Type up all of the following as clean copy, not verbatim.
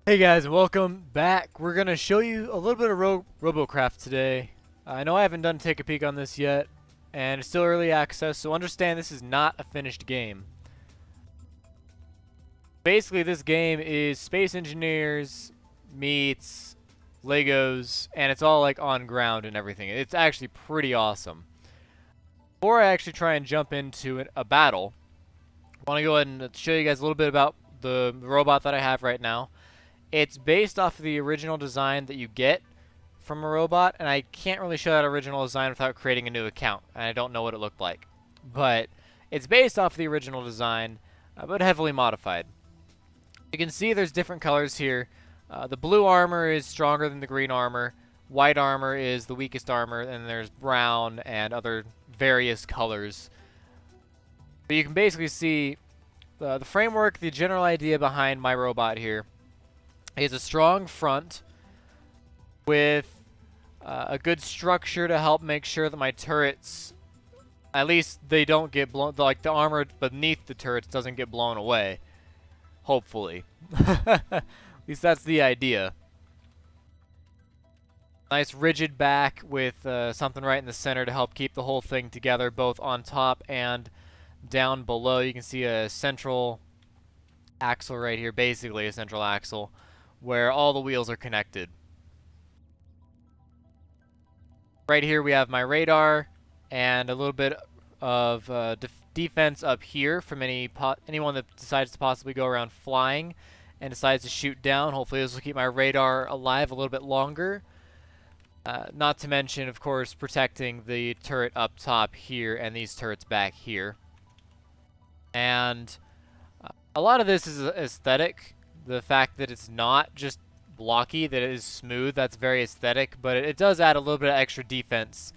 Hey guys, welcome back. We're going to show you a little bit of Robocraft today. I know I haven't done Take a Peek on this yet, and it's still early access, so understand this is not a finished game. Basically, this game is Space Engineers meets Legos, and it's all like on ground and everything. It's actually pretty awesome. Before I actually try and jump into a battle, I want to go ahead and show you guys a little bit about the robot that I have right now. It's based off of the original design that you get from a robot, and I can't really show that original design without creating a new account, and I don't know what it looked like. But it's based off of the original design, but heavily modified. You can see there's different colors here. The blue armor is stronger than the green armor. White armor is the weakest armor, and there's brown and other various colors. But you can basically see the framework, the general idea behind my robot here is a strong front with a good structure to help make sure that my turrets, at least they don't get blown, like the armor beneath the turrets doesn't get blown away. Hopefully. At least that's the idea. Nice rigid back with something right in the center to help keep the whole thing together, both on top and down below. You can see a central axle right here, basically a central axle, where all the wheels are connected. Right here we have my radar and a little bit of defense up here from anyone that decides to possibly go around flying and decides to shoot down. Hopefully this will keep my radar alive a little bit longer. Not to mention, of course, protecting the turret up top here and these turrets back here. And a lot of this is aesthetic. The fact that it's not just blocky, that it is smooth, that's very aesthetic, but it does add a little bit of extra defense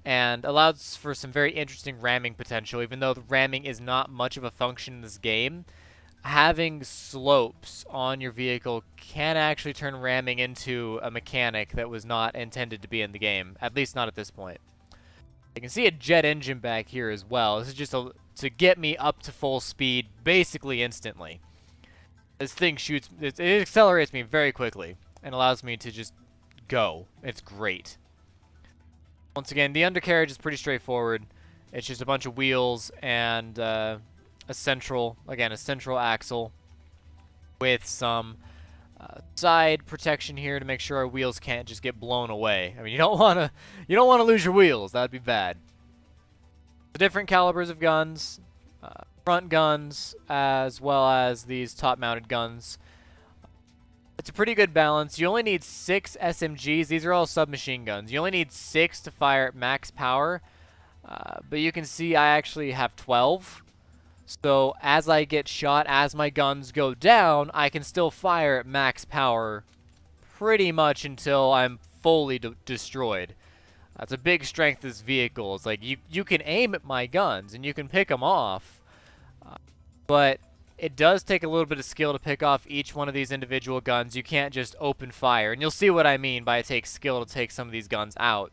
and allows for some very interesting ramming potential. Even though the ramming is not much of a function in this game, having slopes on your vehicle can actually turn ramming into a mechanic that was not intended to be in the game, at least not at this point. You can see a jet engine back here as well. This is just to get me up to full speed basically instantly. This thing shoots, it accelerates me very quickly and allows me to just go. It's great. Once again, the undercarriage is pretty straightforward. It's just a bunch of wheels and a central axle with some side protection here to make sure our wheels can't just get blown away. I mean, you don't want to lose your wheels. That'd be bad. The different calibers of guns. Front guns as well as these top-mounted guns. It's a pretty good balance. You only need 6 SMGs. These are all submachine guns. You only need 6 to fire at max power, but you can see I actually have 12. So as I get shot, as my guns go down, I can still fire at max power pretty much until I'm fully destroyed. That's a big strength of this vehicle. It's like you can aim at my guns and you can pick them off. But it does take a little bit of skill to pick off each one of these individual guns. You can't just open fire. And you'll see what I mean by it takes skill to take some of these guns out.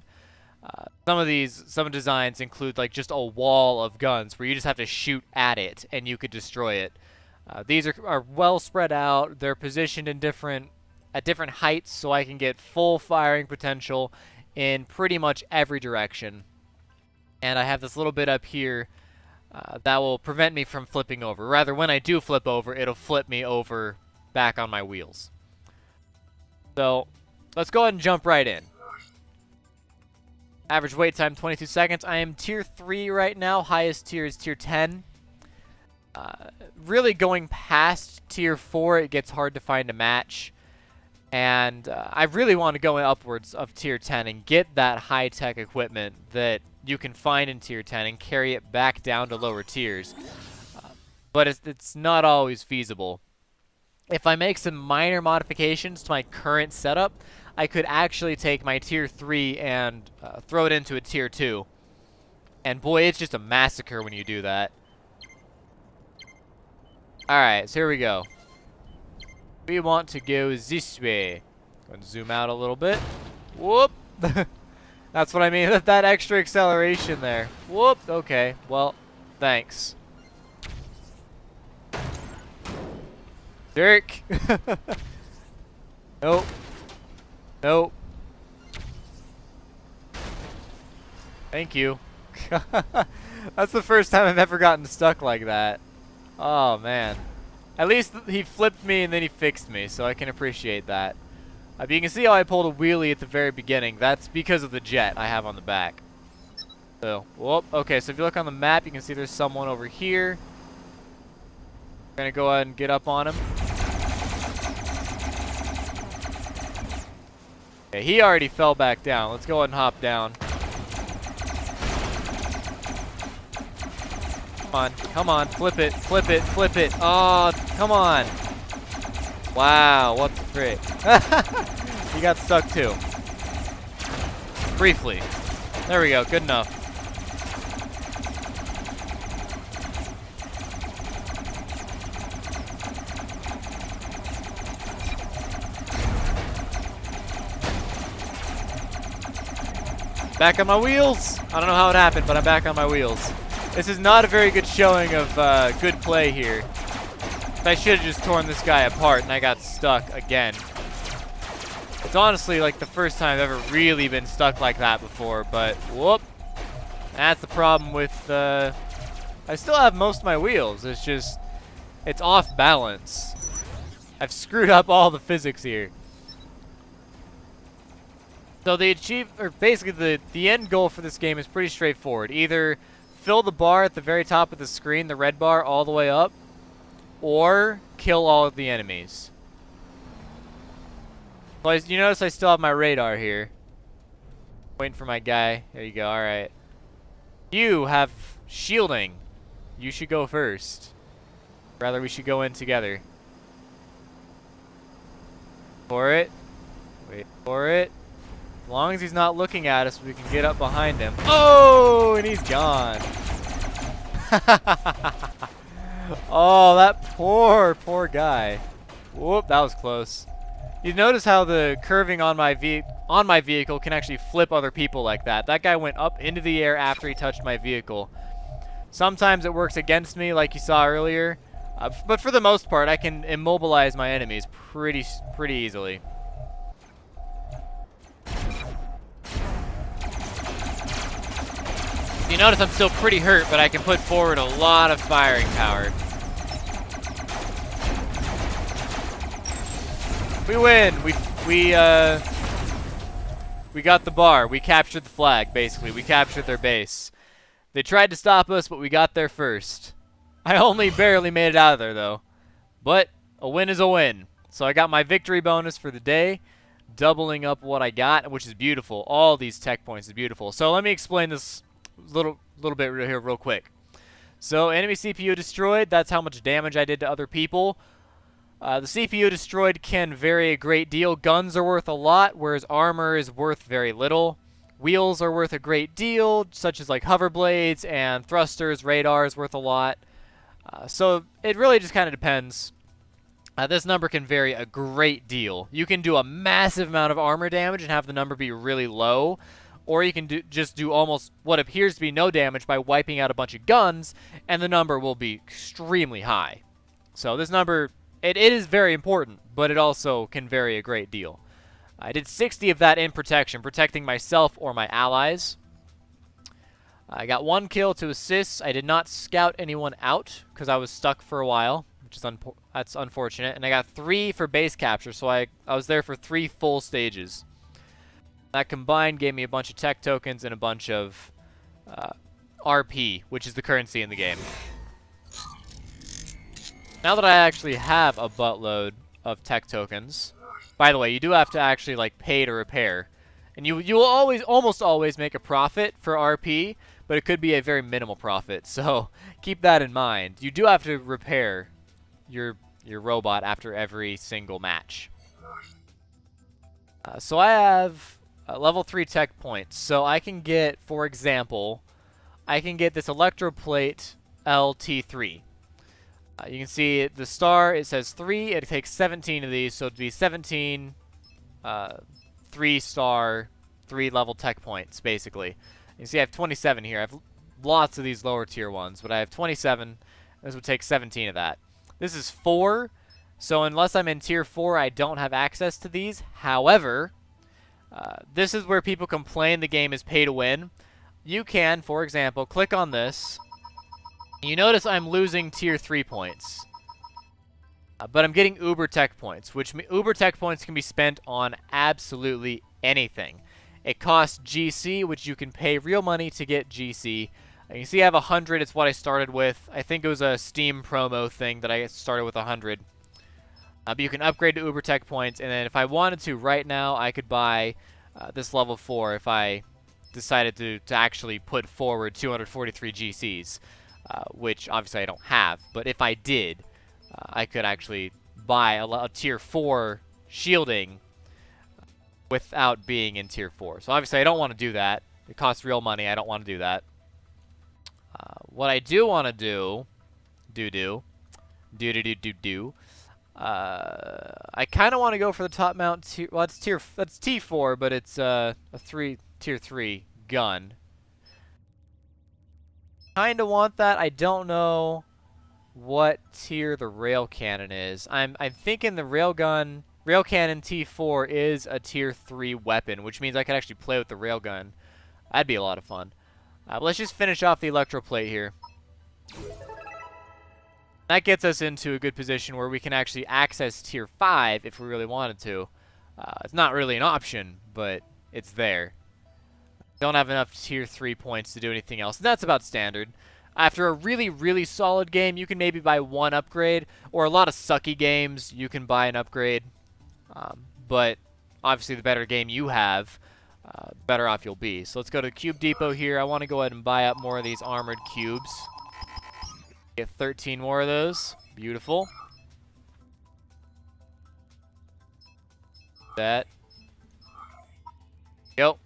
Some designs include like just a wall of guns where you just have to shoot at it and you could destroy it. These are well spread out. They're positioned in at different heights so I can get full firing potential in pretty much every direction. And I have this little bit up here that will prevent me from flipping over. Rather, when I do flip over, it'll flip me over back on my wheels. So, let's go ahead and jump right in. Average wait time, 22 seconds. I am tier 3 right now. Highest tier is tier 10. Really going past tier 4, it gets hard to find a match. And I really want to go upwards of tier 10 and get that high-tech equipment that you can find in tier 10 and carry it back down to lower tiers. But it's not always feasible. If I make some minor modifications to my current setup, I could actually take my tier 3 and throw it into a tier 2. And boy, it's just a massacre when you do that. Alright, so here we go. We want to go this way. Going to zoom out a little bit. Whoop! That's what I mean, that extra acceleration there. Whoop! Okay, well, thanks. Dirk! Nope. Nope. Thank you. That's the first time I've ever gotten stuck like that. Oh, man. At least he flipped me and then he fixed me, so I can appreciate that. But you can see how I pulled a wheelie at the very beginning. That's because of the jet I have on the back. So, whoop. Okay, so if you look on the map, you can see there's someone over here. We're gonna go ahead and get up on him. Okay, he already fell back down. Let's go ahead and hop down. Come on, flip it, flip it, flip it. Oh, come on. Wow, what the frick. He got stuck too. Briefly. There we go, good enough. Back on my wheels. I don't know how it happened, but I'm back on my wheels. This is not a very good showing of good play here. I should have just torn this guy apart and I got stuck again. It's honestly like the first time I've ever really been stuck like that before, but whoop. That's the problem with, I still have most of my wheels. It's just, it's off balance. I've screwed up all the physics here. So basically the end goal for this game is pretty straightforward. Either fill the bar at the very top of the screen, the red bar, all the way up, or kill all of the enemies. Well, you notice I still have my radar here. Waiting for my guy. There you go, alright. You have shielding. You should go first. Rather, we should go in together. For it. Wait for it. As long as he's not looking at us, we can get up behind him. Oh, and he's gone. Oh, that poor guy. Whoop, that was close. You notice how the curving on my vehicle can actually flip other people like that. That guy went up into the air after he touched my vehicle. Sometimes it works against me, like you saw earlier. But for the most part, I can immobilize my enemies pretty easily. You notice I'm still pretty hurt, but I can put forward a lot of firing power. We win. We got the bar. We captured the flag, basically. We captured their base. They tried to stop us, but we got there first. I only barely made it out of there, though. But a win is a win. So I got my victory bonus for the day, doubling up what I got, which is beautiful. All these tech points is beautiful. So let me explain this little bit here real quick. So enemy CPU destroyed. That's how much damage I did to other people. The CPU destroyed can vary a great deal. Guns are worth a lot, whereas armor is worth very little. Wheels are worth a great deal, such as like hover blades and thrusters. Radar is worth a lot. So it really just kind of depends. This number can vary a great deal. You can do a massive amount of armor damage and have the number be really low, or you can just do almost what appears to be no damage by wiping out a bunch of guns, and the number will be extremely high. So this number, it is very important, but it also can vary a great deal. I did 60 of that in protection, protecting myself or my allies. I got 1 kill to assist. I did not scout anyone out because I was stuck for a while, which is that's unfortunate. And I got 3 for base capture, so I was there for 3 full stages. That combined gave me a bunch of tech tokens and a bunch of RP, which is the currency in the game. Now that I actually have a buttload of tech tokens, by the way, you do have to actually like pay to repair, and you will almost always make a profit for RP, but it could be a very minimal profit. So keep that in mind. You do have to repair your robot after every single match. So I have level 3 tech points. So I can get, for example, I can get this electroplate LT3. You can see the star, it says 3. It takes 17 of these, so it'd be 17 3-star, 3-level tech points, basically. You see I have 27 here. I have lots of these lower tier ones, but I have 27. This would take 17 of that. This is 4. So unless I'm in tier 4, I don't have access to these. However, this is where people complain the game is pay to win. You can, for example, click on this. You notice I'm losing tier 3 points. But I'm getting Uber Tech points, which Uber Tech points can be spent on absolutely anything. It costs GC, which you can pay real money to get GC. You see I have 100, it's what I started with. I think it was a Steam promo thing that I started with 100. But you can upgrade to Uber Tech points, and then if I wanted to right now, I could buy this level 4 if I decided to actually put forward 243 GCs, which obviously I don't have. But if I did, I could actually buy a tier 4 shielding without being in tier 4. So obviously I don't want to do that. It costs real money. I don't want to do that. What I do want to do, I kind of want to go for the top mount tier. Well, that's T4, but it's a tier 3 gun. Kind of want that. I don't know what tier the rail cannon is. I'm thinking the rail cannon T4 is a tier 3 weapon, which means I could actually play with the rail gun. That'd be a lot of fun. But let's just finish off the electroplate here. That gets us into a good position where we can actually access tier 5 if we really wanted to. It's not really an option, but it's there. Don't have enough tier 3 points to do anything else. That's about standard. After a really, really solid game, you can maybe buy one upgrade, or a lot of sucky games, you can buy an upgrade. But obviously the better game you have, better off you'll be. So let's go to the Cube Depot here. I want to go ahead and buy up more of these armored cubes. Get 13 more of those. Beautiful. That. Yep.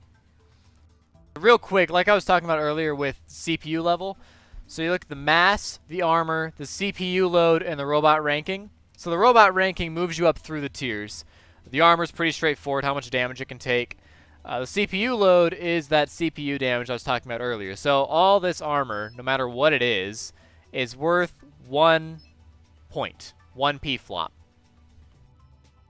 Real quick, like I was talking about earlier with CPU level. So you look at the mass, the armor, the CPU load, and the robot ranking. So the robot ranking moves you up through the tiers. The armor is pretty straightforward, how much damage it can take. The CPU load is that CPU damage I was talking about earlier. So all this armor, no matter what it is worth 1 point. 1 P-flop.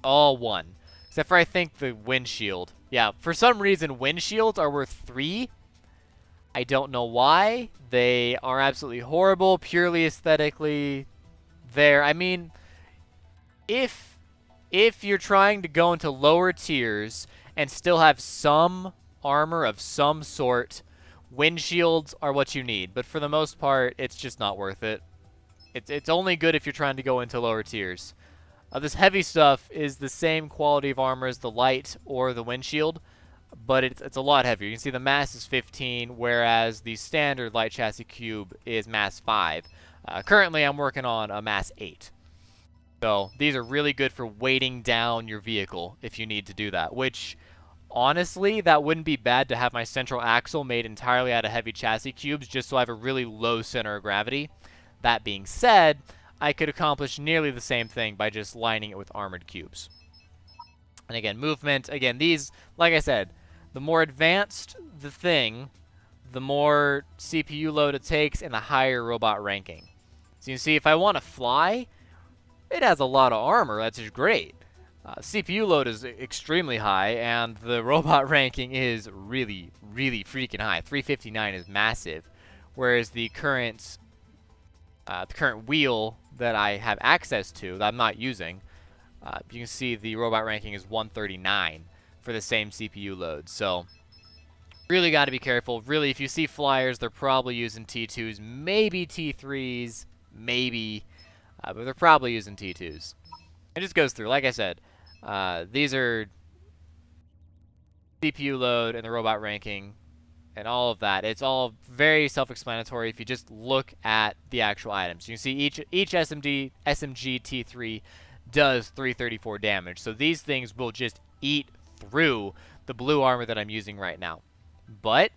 All 1. Except for, I think, the windshield. Yeah, for some reason, windshields are worth 3. I don't know why. They are absolutely horrible, purely aesthetically. I mean, if you're trying to go into lower tiers and still have some armor of some sort, windshields are what you need. But for the most part, it's just not worth it. It's only good if you're trying to go into lower tiers. This heavy stuff is the same quality of armor as the light or the windshield, but it's a lot heavier. You can see the mass is 15, whereas the standard light chassis cube is mass 5. Currently, I'm working on a mass 8. So these are really good for weighting down your vehicle if you need to do that, which honestly, that wouldn't be bad to have my central axle made entirely out of heavy chassis cubes just so I have a really low center of gravity. That being said, I could accomplish nearly the same thing by just lining it with armored cubes. And again, movement, again, these, like I said, the more advanced the thing, the more CPU load it takes and the higher robot ranking. So you can see if I want to fly, it has a lot of armor, that's just great. CPU load is extremely high, and the robot ranking is really, really freaking high. 359 is massive, whereas the current wheel that I have access to, that I'm not using, you can see the robot ranking is 139 for the same CPU load. So, really got to be careful. Really, if you see flyers, they're probably using T2s, maybe T3s, maybe, but they're probably using T2s. It just goes through, like I said. These are CPU load and the robot ranking and all of that. It's all very self-explanatory if you just look at the actual items. You can see each SMG T3 does 334 damage. So these things will just eat through the blue armor that I'm using right now. But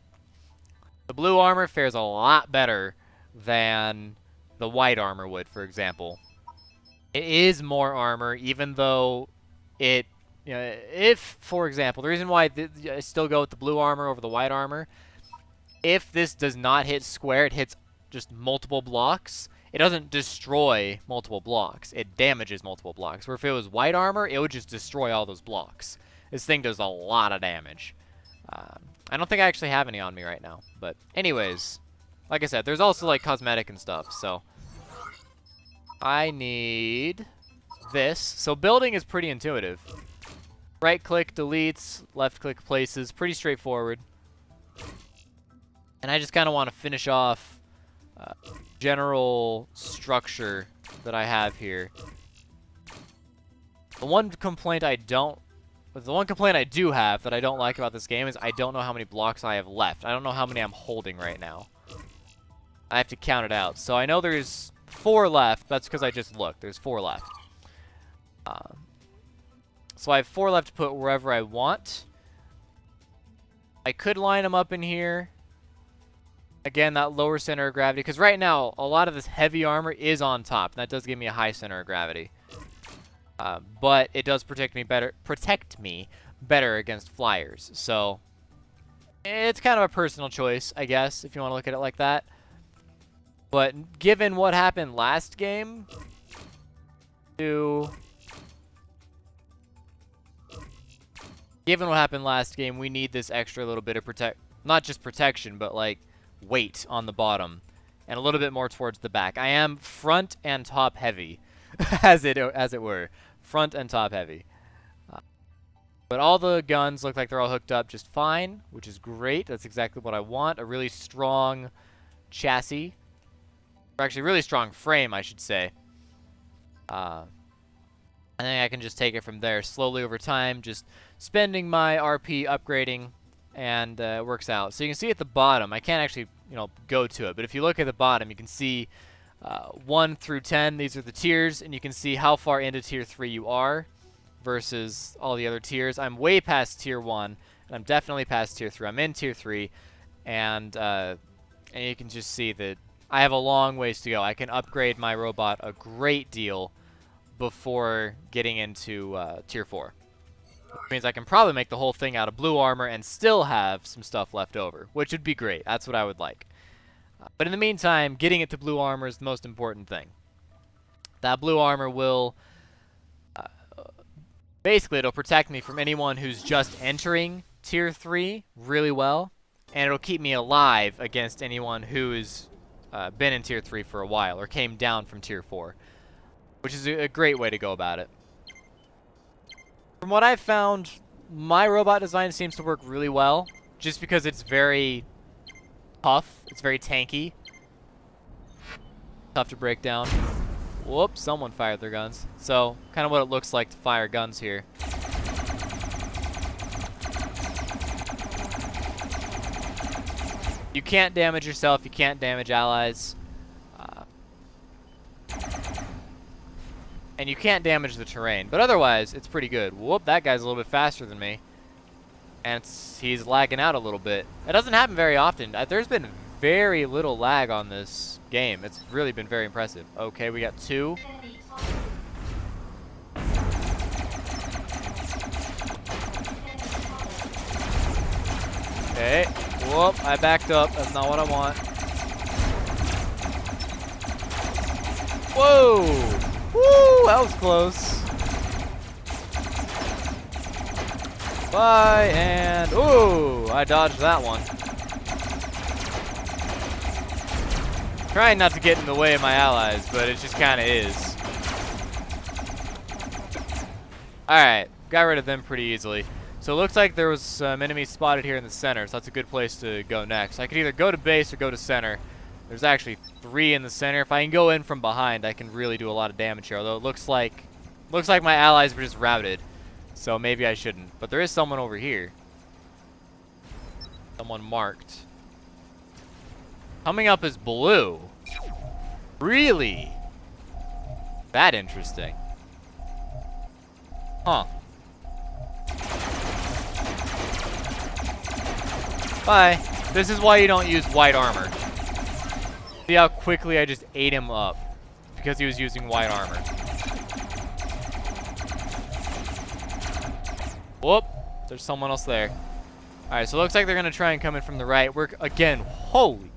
the blue armor fares a lot better than the white armor would, for example. It is more armor, even though it, if, for example, the reason why I still go with the blue armor over the white armor, if this does not hit square, it hits just multiple blocks, it doesn't destroy multiple blocks. It damages multiple blocks. Where if it was white armor, it would just destroy all those blocks. This thing does a lot of damage. I don't think I actually have any on me right now. But anyways, like I said, there's also like cosmetic and stuff. So I need this. So building is pretty intuitive. Right click deletes, left click places. Pretty straightforward. And I just kind of want to finish off general structure that I have here. The one complaint I do have that I don't like about this game is I don't know how many blocks I have left. I don't know how many I'm holding right now. I have to count it out. So I know there's 4 left. That's because I just looked. There's 4 left. So I have 4 left to put wherever I want. I could line them up in here. Again, that lower center of gravity. Because right now, a lot of this heavy armor is on top. And that does give me a high center of gravity. But it does protect me better against flyers. So it's kind of a personal choice, I guess, if you want to look at it like that. But given what happened last game, we need this extra little bit of not just protection, but like weight on the bottom and a little bit more towards the back. I am front and top heavy, as it were. Front and top heavy. But all the guns look like they're all hooked up just fine, which is great. That's exactly what I want. A really strong chassis. Or actually, really strong frame, I should say. I think I can just take it from there slowly over time, just spending my RP upgrading, and it works out. So you can see at the bottom, I can't actually, go to it, but if you look at the bottom, you can see 1 through 10, these are the tiers, and you can see how far into tier 3 you are versus all the other tiers. I'm way past tier 1, and I'm definitely past tier 3. I'm in tier 3, and you can just see that I have a long ways to go. I can upgrade my robot a great deal before getting into tier 4. Which means I can probably make the whole thing out of blue armor and still have some stuff left over, which would be great. That's what I would like. But in the meantime, getting it to blue armor is the most important thing. That blue armor will... basically, it'll protect me from anyone who's just entering tier 3 really well, and it'll keep me alive against anyone who's been in tier 3 for a while or came down from tier 4, which is a great way to go about it. From what I've found, my robot design seems to work really well, just because it's very tough. It's very tanky. Tough to break down. Whoops, someone fired their guns. So, kind of what it looks like to fire guns here. You can't damage yourself, you can't damage allies. And you can't damage the terrain, but otherwise, it's pretty good. Whoop, that guy's a little bit faster than me. And he's lagging out a little bit. It doesn't happen very often. There's been very little lag on this game. It's really been very impressive. Okay, we got 2. Okay. Whoop, I backed up. That's not what I want. Whoa! Woo! That was close. Bye, and... ooh! I dodged that one. Trying not to get in the way of my allies, but it just kind of is. Alright, got rid of them pretty easily. So it looks like there was some enemies spotted here in the center, so that's a good place to go next. I could either go to base or go to center. There's actually 3 in the center. If I can go in from behind, I can really do a lot of damage here. Although it looks like my allies were just routed, so maybe I shouldn't. But there is someone over here. Someone marked. Coming up is blue. Really? That interesting. Huh. Bye. This is why you don't use white armor. See how quickly I just ate him up because he was using white armor. Whoop. There's someone else there. Alright, so it looks like they're going to try and come in from the right. We're, again, holy.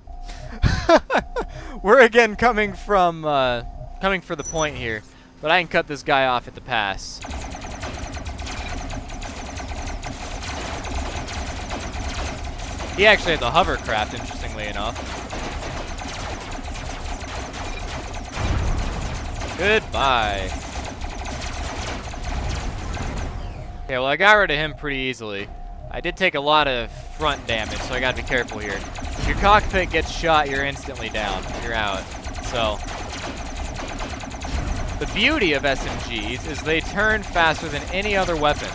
We're again coming for the point here, but I can cut this guy off at the pass. He actually had the hovercraft, interestingly enough. Goodbye. Okay, well I got rid of him pretty easily. I did take a lot of front damage, so I gotta be careful here. If your cockpit gets shot, you're instantly down. You're out. So, the beauty of SMGs is they turn faster than any other weapon.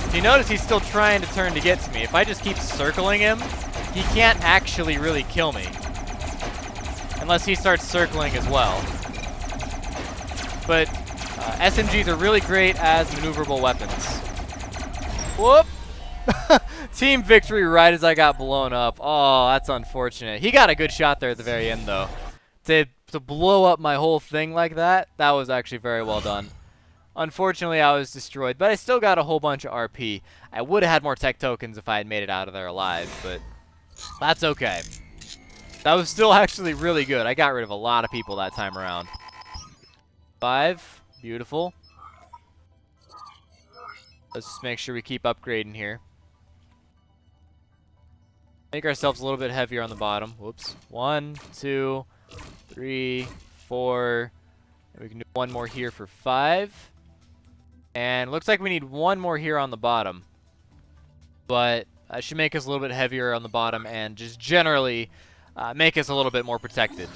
If you notice, he's still trying to turn to get to me. If I just keep circling him, he can't actually really kill me. Unless he starts circling as well. But SMGs are really great as maneuverable weapons. Whoop! Team victory right as I got blown up. Oh, that's unfortunate. He got a good shot there at the very end, though. To blow up my whole thing like that, that was actually very well done. Unfortunately, I was destroyed, but I still got a whole bunch of RP. I would have had more tech tokens if I had made it out of there alive, but that's okay. That was still actually really good. I got rid of a lot of people that time around. 5. Beautiful. Let's just make sure we keep upgrading here. Make ourselves a little bit heavier on the bottom. Whoops. 1, 2, 3, 4. And we can do one more here for 5. And looks like we need one more here on the bottom. But that should make us a little bit heavier on the bottom and just generally make us a little bit more protected.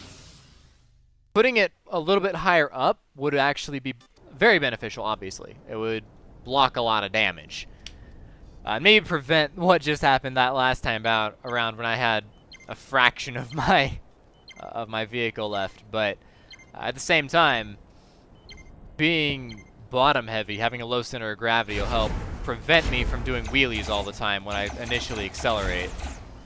Putting it a little bit higher up would actually be very beneficial, obviously. It would block a lot of damage. Maybe prevent what just happened that last time around when I had a fraction of my vehicle left. But at the same time, being bottom heavy, having a low center of gravity will help prevent me from doing wheelies all the time when I initially accelerate.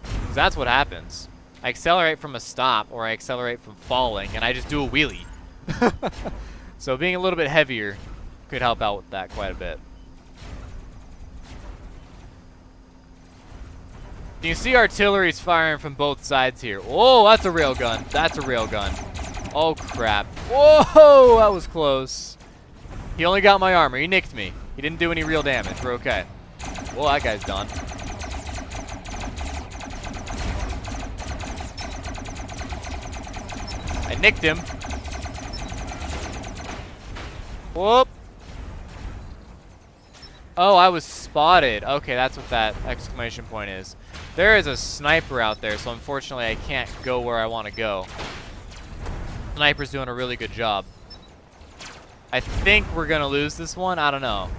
'Cause that's what happens. I accelerate from a stop or I accelerate from falling and I just do a wheelie. So being a little bit heavier could help out with that quite a bit. You can see artillery's firing from both sides here. Oh, that's a railgun. That's a railgun. Oh, crap. Whoa, that was close. He only got my armor. He nicked me. He didn't do any real damage. We're okay. Well, that guy's done. I nicked him. Whoop. Oh, I was spotted. Okay, that's what that exclamation point is. There is a sniper out there, so unfortunately I can't go where I want to go. Sniper's doing a really good job. I think we're going to lose this one. I don't know.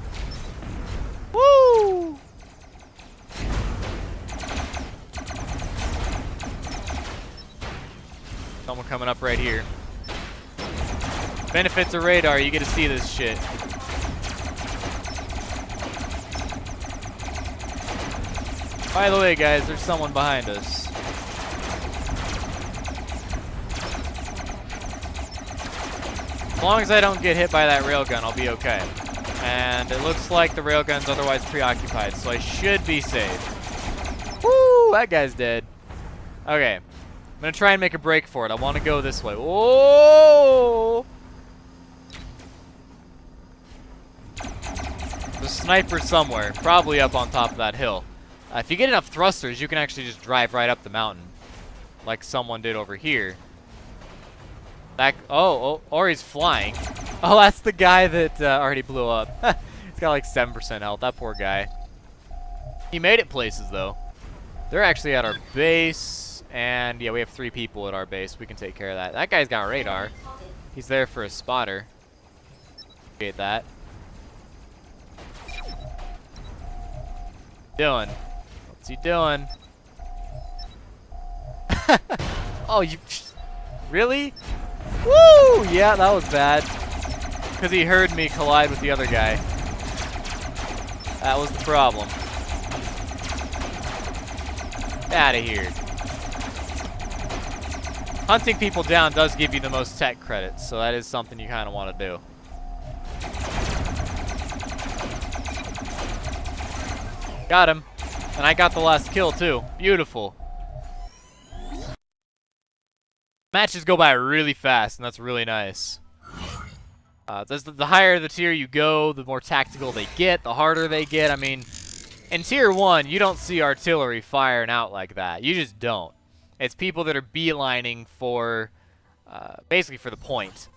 Woo! Someone coming up right here. Benefits of radar, you get to see this shit. By the way, guys, there's someone behind us. As long as I don't get hit by that railgun, I'll be okay. And it looks like the railgun's otherwise preoccupied, so I should be safe. Woo! That guy's dead. Okay. I'm going to try and make a break for it. I want to go this way. Whoa! There's a sniper somewhere, probably up on top of that hill. If you get enough thrusters, you can actually just drive right up the mountain, like someone did over here. Or he's flying. Oh, that's the guy that already blew up. He's got like 7% health. That poor guy. He made it places, though. They're actually at our base, and yeah, we have 3 people at our base. We can take care of that. That guy's got radar. He's there for a spotter. Get that. Doing. What's he doing? Oh, you really? Woo! Yeah, that was bad. Because he heard me collide with the other guy. That was the problem. Out of here. Hunting people down does give you the most tech credits, so that is something you kind of want to do. Got him. And I got the last kill, too. Beautiful. Matches go by really fast, and that's really nice. The higher the tier you go, the more tactical they get, the harder they get. I mean, in Tier 1, you don't see artillery firing out like that. You just don't. It's people that are beelining for, basically for the point.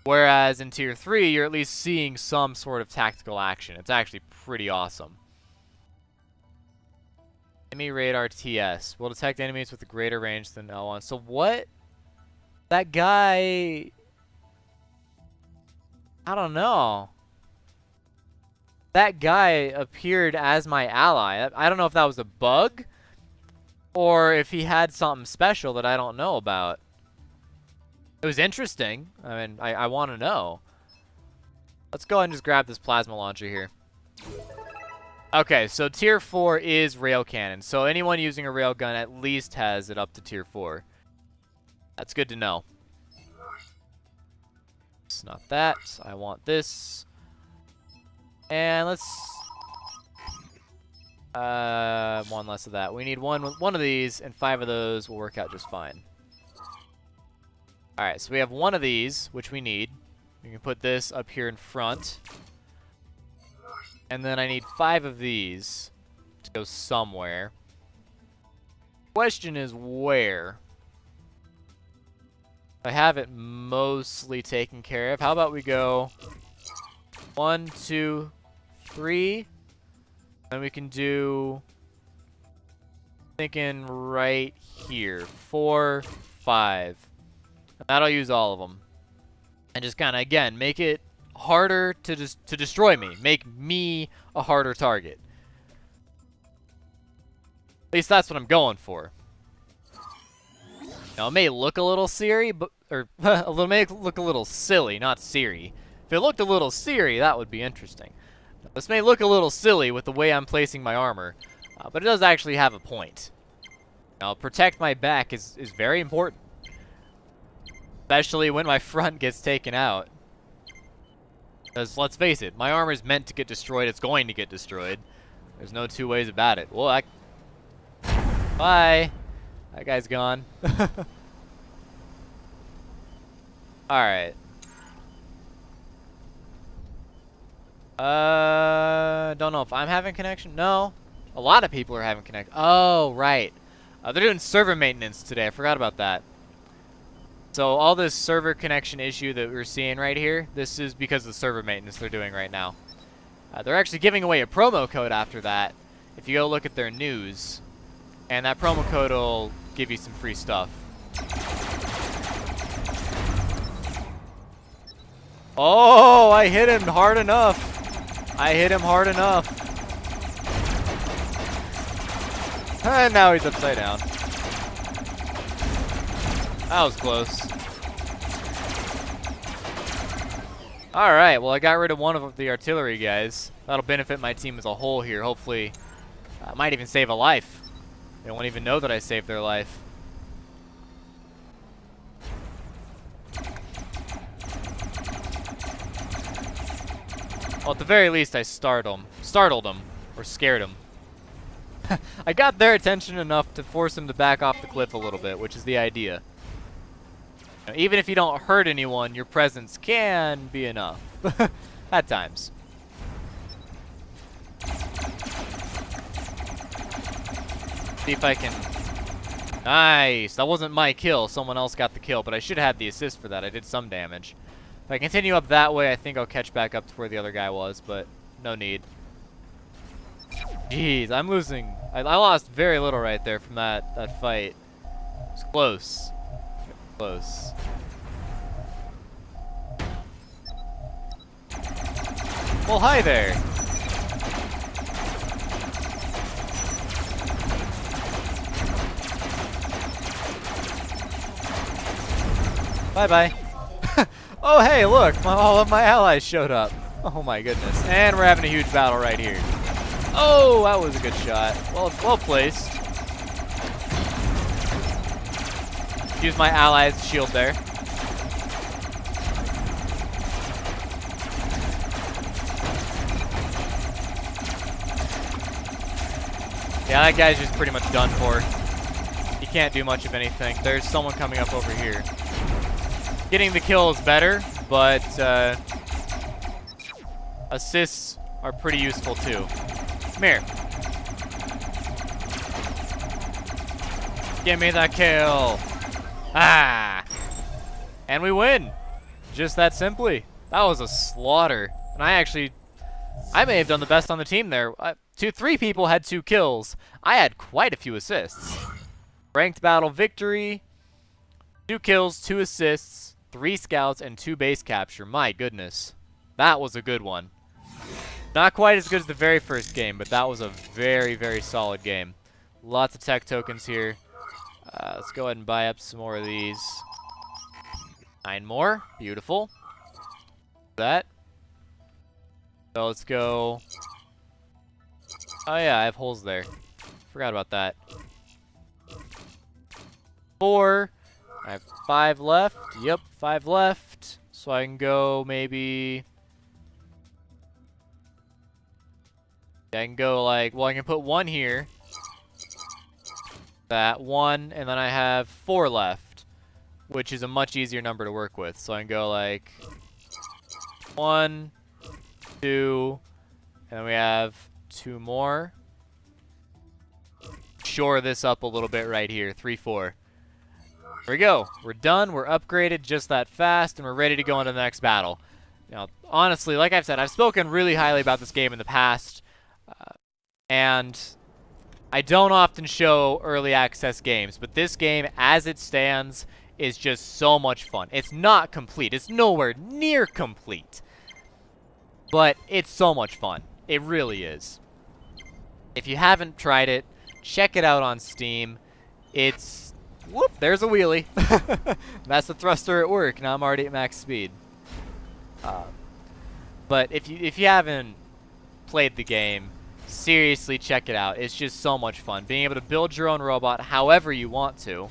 Whereas in Tier 3, you're at least seeing some sort of tactical action. It's actually pretty awesome. Enemy radar TS will detect enemies with a greater range than L1. So what? That guy... I don't know. That guy appeared as my ally. I don't know if that was a bug or if he had something special that I don't know about. It was interesting. I mean, I want to know. Let's go ahead and just grab this plasma launcher here. Okay, so Tier 4 is rail cannon. So anyone using a rail gun at least has it up to Tier 4. That's good to know. It's not that. I want this. And let's... one less of that. We need one of these, and 5 of those will work out just fine. Alright, so we have one of these, which we need. We can put this up here in front. And then I need 5 of these to go somewhere. Question is where? I have it mostly taken care of. How about we go 1, 2, 3. And we can do, thinking right here, 4, 5. And that'll use all of them. And just kind of, again, make it harder to destroy me. Make me a harder target. At least that's what I'm going for. Now, it may look a little Siri, but may look a little silly, not Siri. If it looked a little Siri, that would be interesting. This may look a little silly with the way I'm placing my armor, but it does actually have a point. Now, protect my back is very important. Especially when my front gets taken out. Because, let's face it, my armor is meant to get destroyed. It's going to get destroyed. There's no two ways about it. Well, bye. That guy's gone. Alright. Don't know if I'm having connection. No. A lot of people are having connection. Oh, right. They're doing server maintenance today. I forgot about that. So all this server connection issue that we're seeing right here, this is because of the server maintenance they're doing right now. They're actually giving away a promo code after that. If you go look at their news, and that promo code will give you some free stuff. Oh, I hit him hard enough. I hit him hard enough. And now he's upside down. That was close. Alright, well I got rid of one of the artillery guys. That'll benefit my team as a whole here. Hopefully, I might even save a life. They won't even know that I saved their life. Well, at the very least, I startled them, or scared them. I got their attention enough to force them to back off the cliff a little bit, which is the idea. You know, even if you don't hurt anyone, your presence can be enough. At times. See if I can... Nice! That wasn't my kill. Someone else got the kill, but I should have had the assist for that. I did some damage. If I continue up that way, I think I'll catch back up to where the other guy was, but no need. Jeez, I'm losing. I lost very little right there from that fight. It's close. Close. Well, hi there. Bye-bye. Oh, hey, look. All of my allies showed up. Oh, my goodness. And we're having a huge battle right here. Oh, that was a good shot. Well placed. Use my allies' shield there. Yeah, that guy's just pretty much done for. you can't do much of anything. There's someone coming up over here. Getting the kill is better, but assists are pretty useful too. Come here. Give me that kill. Ah! And we win. Just that simply. That was a slaughter. And I may have done the best on the team there. 3 people had 2 kills. I had quite a few assists. Ranked battle victory. 2 kills, 2 assists, 3 scouts, and 2 base capture. My goodness. That was a good one. Not quite as good as the very first game, but that was a very, very solid game. Lots of tech tokens here. Let's go ahead and buy up some more of these. 9 more. Beautiful. That. So let's go. Oh yeah, I have holes there. Forgot about that. 4. I have 5 left. Yep, 5 left. So I can go maybe... I can go like... Well, I can put 1 here. That 1, and then I have 4 left, which is a much easier number to work with. So I can go like 1, 2, and then we have 2 more. Shore this up a little bit right here. 3, 4. There we go. We're done. We're upgraded just that fast, and we're ready to go into the next battle. Now, honestly, like I've said, I've spoken really highly about this game in the past, and I don't often show early access games, but this game, as it stands, is just so much fun. It's not complete. It's nowhere near complete, but it's so much fun. It really is. If you haven't tried it, check it out on Steam. It's... Whoop, there's a wheelie. That's the thruster at work. Now I'm already at max speed. But if you haven't played the game, seriously check it out. It's just so much fun. Being able to build your own robot however you want to.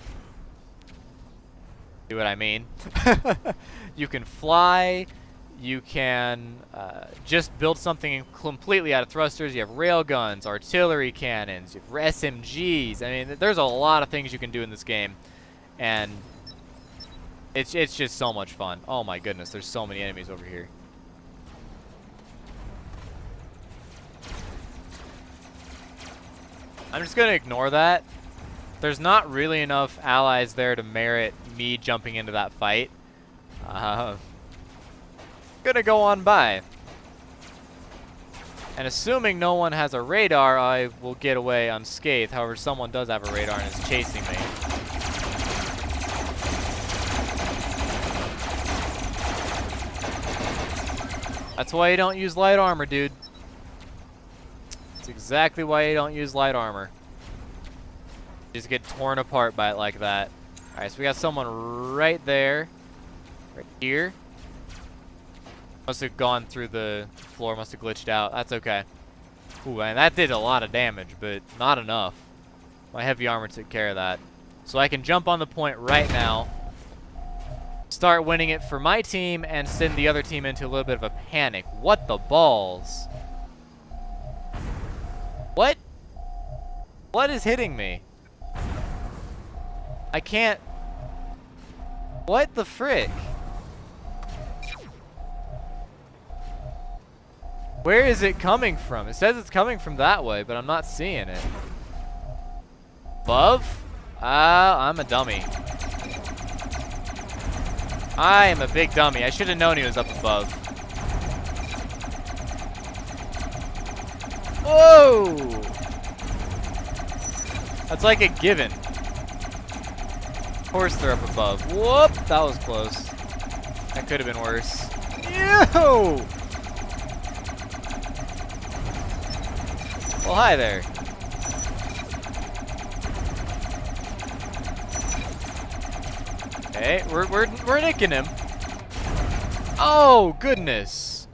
See what I mean? You can fly. You can just build something completely out of thrusters. You have railguns, artillery cannons, you have SMGs. I mean, there's a lot of things you can do in this game, and it's just so much fun. Oh my goodness, there's so many enemies over here. I'm just gonna ignore that. There's not really enough allies there to merit me jumping into that fight. Gonna go on by. And assuming no one has a radar, I will get away unscathed. However, someone does have a radar and is chasing me. That's why you don't use light armor, dude. That's exactly why you don't use light armor. You just get torn apart by it like that. Alright, so we got someone right there. Right here. Must have gone through the floor, must have glitched out. That's okay. Ooh, and that did a lot of damage, but not enough. My heavy armor took care of that. So I can jump on the point right now, start winning it for my team, and send the other team into a little bit of a panic. What the balls? What? What is hitting me? I can't... What the frick? Where is it coming from? It says it's coming from that way, but I'm not seeing it. Above? I'm a dummy. I am a big dummy. I should have known he was up above. Whoa! That's like a given. Of course they're up above. Whoop! That was close. That could have been worse. Yo! Well, hi there. Okay, we're nicking him. Oh goodness!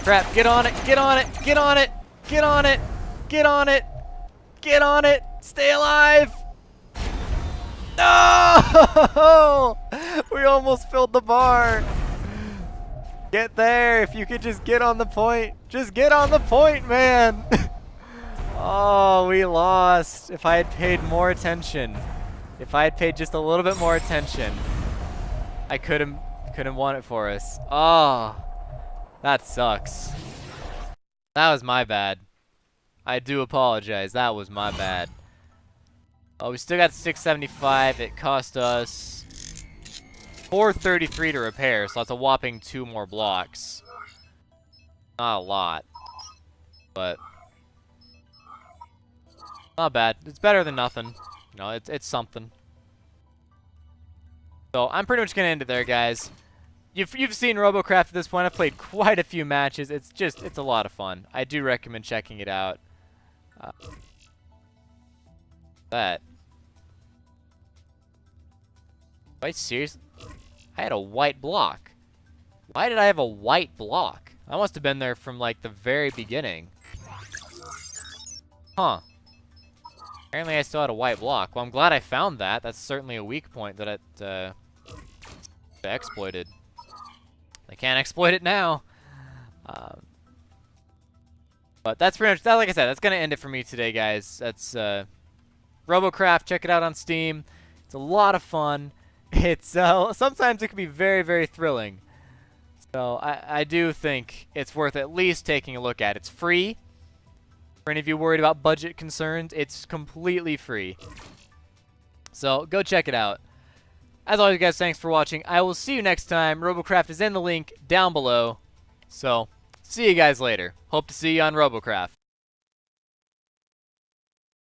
Crap! Get on it! Get on it! Get on it! Get on it! Get on it! Get on it! Stay alive! No! We almost filled the bar. Get there, if you could just get on the point. Just get on the point, man. Oh, we lost. If I had paid more attention. If I had paid just a little bit more attention, I could have won it for us. Oh, that sucks. That was my bad. I do apologize. That was my bad. Oh, we still got 675. It cost us 433 to repair, so that's a whopping 2 more blocks. Not a lot, but not bad. It's better than nothing. You know, it's something. So I'm pretty much gonna end it there, guys. You've seen Robocraft at this point. I've played quite a few matches. It's a lot of fun. I do recommend checking it out. That. Wait, seriously? I had a white block. Why did I have a white block? I must have been there from like the very beginning. Huh. Apparently I still had a white block. Well, I'm glad I found that. That's certainly a weak point that it exploited. I can't exploit it now. But that's pretty much that. Like I said, that's gonna end it for me today, guys. That's Robocraft. Check it out on Steam. It's a lot of fun. It's sometimes it can be very, very thrilling. So I do think it's worth at least taking a look at. It's free. For any of you worried about budget concerns, it's completely free. So go check it out. As always, guys, thanks for watching. I will see you next time. Robocraft is in the link down below. So see you guys later. Hope to see you on Robocraft.